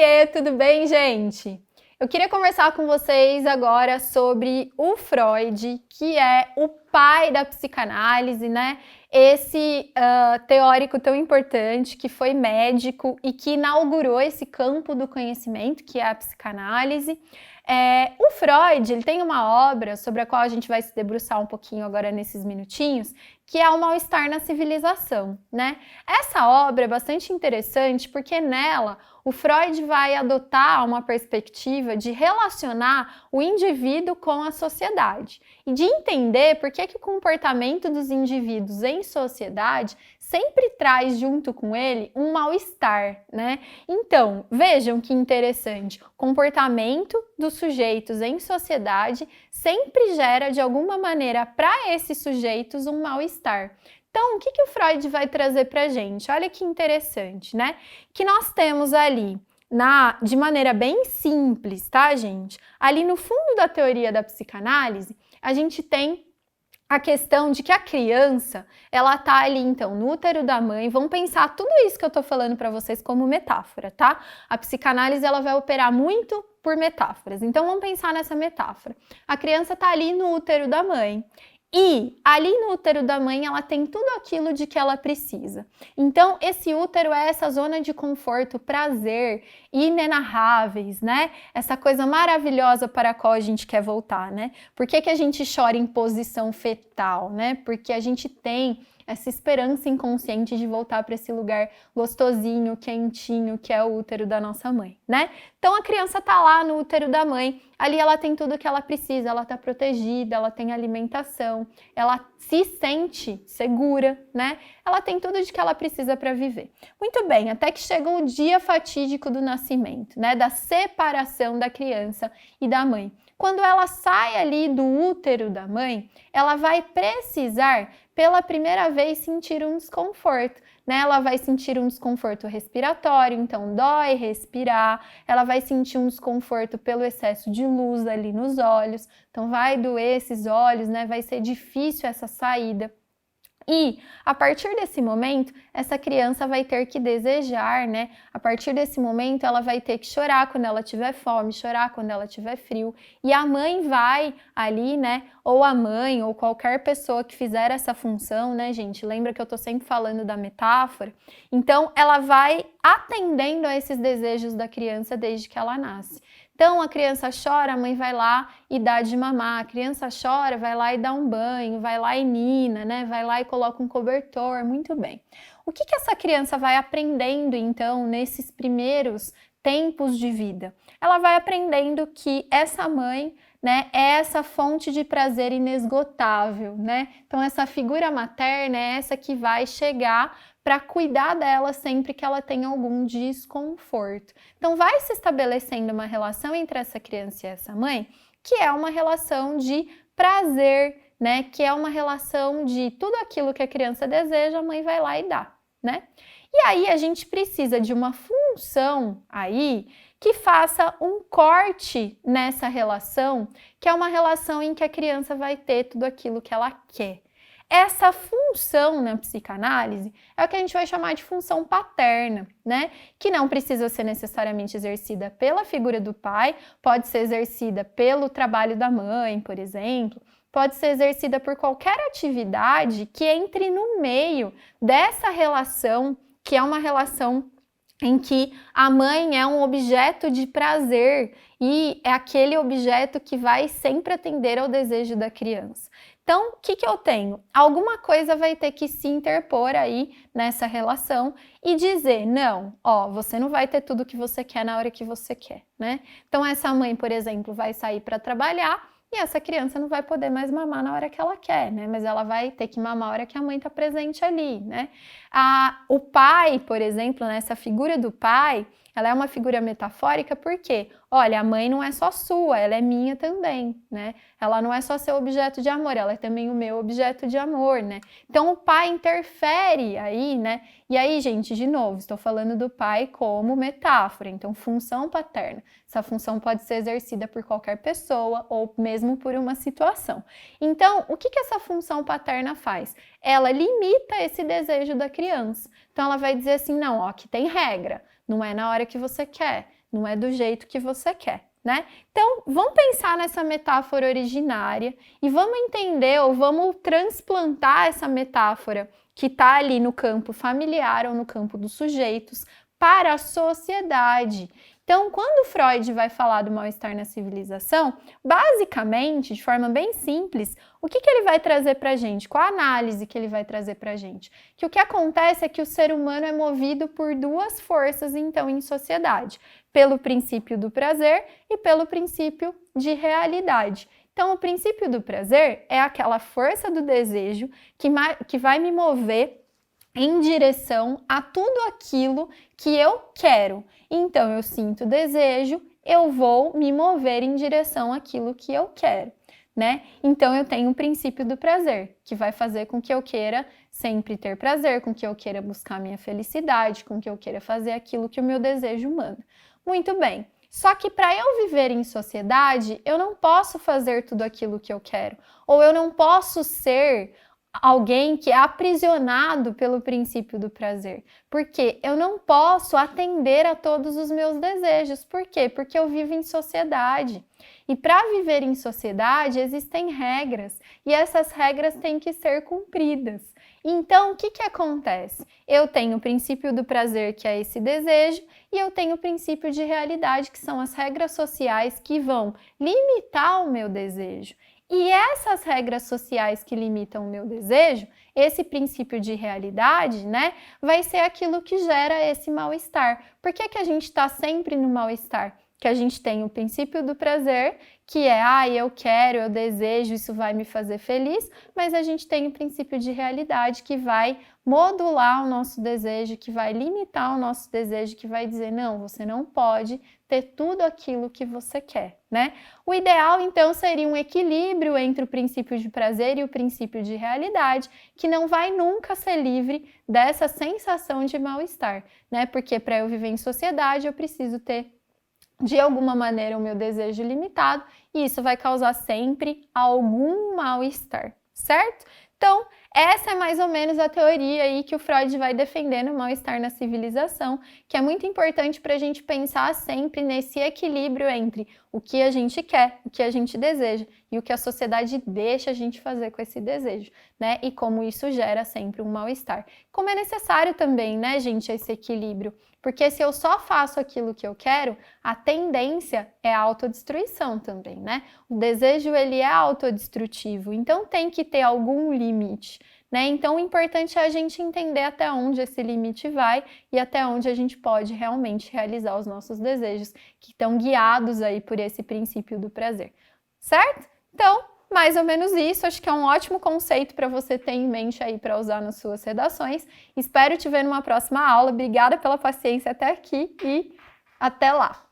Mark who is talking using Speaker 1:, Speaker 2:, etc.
Speaker 1: Oiê, tudo bem, gente? Eu queria conversar com vocês agora sobre o Freud, que é o pai da psicanálise, né? Esse teórico tão importante que foi médico e que inaugurou esse campo do conhecimento, que é a psicanálise. O Freud, ele tem uma obra sobre a qual a gente vai se debruçar um pouquinho agora nesses minutinhos, que é o Mal-Estar na Civilização, né? Essa obra é bastante interessante porque nela o Freud vai adotar uma perspectiva de relacionar o indivíduo com a sociedade e de entender por que o comportamento dos indivíduos em sociedade sempre traz junto com ele um mal-estar, né? Então, vejam que interessante, o comportamento dos sujeitos em sociedade sempre gera de alguma maneira para esses sujeitos um mal-estar. Então, o que o Freud vai trazer para a gente? Olha que interessante, né? Que nós temos ali, de maneira bem simples, tá, gente? Ali no fundo da teoria da psicanálise, a gente tem a questão de que a criança, ela tá ali, então, no útero da mãe. Vamos pensar tudo isso que eu tô falando para vocês como metáfora, tá? A psicanálise, ela vai operar muito por metáforas. Então, vamos pensar nessa metáfora. A criança tá ali no útero da mãe. E ali no útero da mãe, ela tem tudo aquilo de que ela precisa. Então, esse útero é essa zona de conforto, prazer, inenarráveis, né? Essa coisa maravilhosa para a qual a gente quer voltar, né? Por que a gente chora em posição fetal, né? Porque a gente tem essa esperança inconsciente de voltar para esse lugar gostosinho, quentinho, que é o útero da nossa mãe, né? Então a criança tá lá no útero da mãe, ali ela tem tudo que ela precisa, ela tá protegida, ela tem alimentação, ela se sente segura, né? Ela tem tudo de que ela precisa para viver. Muito bem, até que chega o dia fatídico do nascimento, né? Da separação da criança e da mãe. Quando ela sai ali do útero da mãe, ela vai precisar, pela primeira vez, sentir um desconforto, né? Ela vai sentir um desconforto respiratório, então dói respirar, ela vai sentir um desconforto pelo excesso de luz ali nos olhos, então vai doer esses olhos, né? Vai ser difícil essa saída. E, a partir desse momento, essa criança vai ter que desejar, né? A partir desse momento, ela vai ter que chorar quando ela tiver fome, chorar quando ela tiver frio. E a mãe vai ali, né? Ou a mãe, ou qualquer pessoa que fizer essa função, né, gente? Lembra que eu tô sempre falando da metáfora? Então, ela vai atendendo a esses desejos da criança desde que ela nasce. Então, a criança chora, a mãe vai lá e dá de mamar. A criança chora, vai lá e dá um banho, vai lá e nina, né? Vai lá e coloca um cobertor, muito bem. O que essa criança vai aprendendo, então, nesses primeiros tempos de vida? Ela vai aprendendo que essa mãe, né, é essa fonte de prazer inesgotável, né? Então, essa figura materna é essa que vai chegar para cuidar dela sempre que ela tem algum desconforto. Então, vai se estabelecendo uma relação entre essa criança e essa mãe, que é uma relação de prazer, né? Que é uma relação de tudo aquilo que a criança deseja, a mãe vai lá e dá, né? E aí a gente precisa de uma função aí que faça um corte nessa relação, que é uma relação em que a criança vai ter tudo aquilo que ela quer. Essa função na psicanálise é o que a gente vai chamar de função paterna, né? Que não precisa ser necessariamente exercida pela figura do pai, pode ser exercida pelo trabalho da mãe, por exemplo, pode ser exercida por qualquer atividade que entre no meio dessa relação, que é uma relação em que a mãe é um objeto de prazer e é aquele objeto que vai sempre atender ao desejo da criança. Então, o que eu tenho? Alguma coisa vai ter que se interpor aí nessa relação e dizer, não, ó, você não vai ter tudo que você quer na hora que você quer, né? Então, essa mãe, por exemplo, vai sair para trabalhar e essa criança não vai poder mais mamar na hora que ela quer, né? Mas ela vai ter que mamar na hora que a mãe está presente ali, né? O pai, por exemplo, né, essa figura do pai, ela é uma figura metafórica porque, olha, a mãe não é só sua, ela é minha também, né? Ela não é só seu objeto de amor, ela é também o meu objeto de amor, né? Então o pai interfere aí, né? E aí, gente, de novo, estou falando do pai como metáfora, então função paterna. Essa função pode ser exercida por qualquer pessoa ou mesmo por uma situação. Então, o que essa função paterna faz? Ela limita esse desejo da criança. Então ela vai dizer assim, não, ó, aqui tem regra, não é na hora que você quer. não é do jeito que você quer, né? Então, vamos pensar nessa metáfora originária e vamos entender ou vamos transplantar essa metáfora que está ali no campo familiar ou no campo dos sujeitos para a sociedade. Então, quando Freud vai falar do mal-estar na civilização, basicamente, de forma bem simples, o que ele vai trazer para a gente? Qual a análise que ele vai trazer para a gente? Que o que acontece é que o ser humano é movido por duas forças, então, em sociedade. Pelo princípio do prazer e pelo princípio de realidade. Então, o princípio do prazer é aquela força do desejo que vai me mover em direção a tudo aquilo que eu quero. Então, eu sinto desejo, eu vou me mover em direção àquilo que eu quero, né? Então, eu tenho o princípio do prazer, que vai fazer com que eu queira sempre ter prazer, com que eu queira buscar minha felicidade, com que eu queira fazer aquilo que o meu desejo manda. Muito bem. Só que para eu viver em sociedade, eu não posso fazer tudo aquilo que eu quero, ou eu não posso ser alguém que é aprisionado pelo princípio do prazer, porque eu não posso atender a todos os meus desejos. Por quê? Porque eu vivo em sociedade. E para viver em sociedade existem regras, e essas regras têm que ser cumpridas. Então, o que acontece? Eu tenho o princípio do prazer, que é esse desejo, e eu tenho o princípio de realidade, que são as regras sociais que vão limitar o meu desejo. E essas regras sociais que limitam o meu desejo, esse princípio de realidade, né, vai ser aquilo que gera esse mal-estar. Por que a gente está sempre no mal-estar? Que a gente tem o princípio do prazer, que é, eu quero, eu desejo, isso vai me fazer feliz, mas a gente tem o princípio de realidade que vai modular o nosso desejo, que vai limitar o nosso desejo, que vai dizer, não, você não pode ter tudo aquilo que você quer, né? O ideal, então, seria um equilíbrio entre o princípio de prazer e o princípio de realidade, que não vai nunca ser livre dessa sensação de mal-estar, né? Porque para eu viver em sociedade, eu preciso ter de alguma maneira o meu desejo limitado, e isso vai causar sempre algum mal-estar, certo? Então, essa é mais ou menos a teoria aí que o Freud vai defender no mal-estar na civilização, que é muito importante para a gente pensar sempre nesse equilíbrio entre o que a gente quer, o que a gente deseja e o que a sociedade deixa a gente fazer com esse desejo, né? E como isso gera sempre um mal-estar. Como é necessário também, né, gente, esse equilíbrio, porque se eu só faço aquilo que eu quero, a tendência é a autodestruição também, né? O desejo, ele é autodestrutivo, então tem que ter algum limite, né? Então o importante é a gente entender até onde esse limite vai e até onde a gente pode realmente realizar os nossos desejos, que estão guiados aí por esse princípio do prazer, certo? Então, mais ou menos isso, acho que é um ótimo conceito para você ter em mente aí para usar nas suas redações. Espero te ver numa próxima aula. Obrigada pela paciência até aqui e até lá!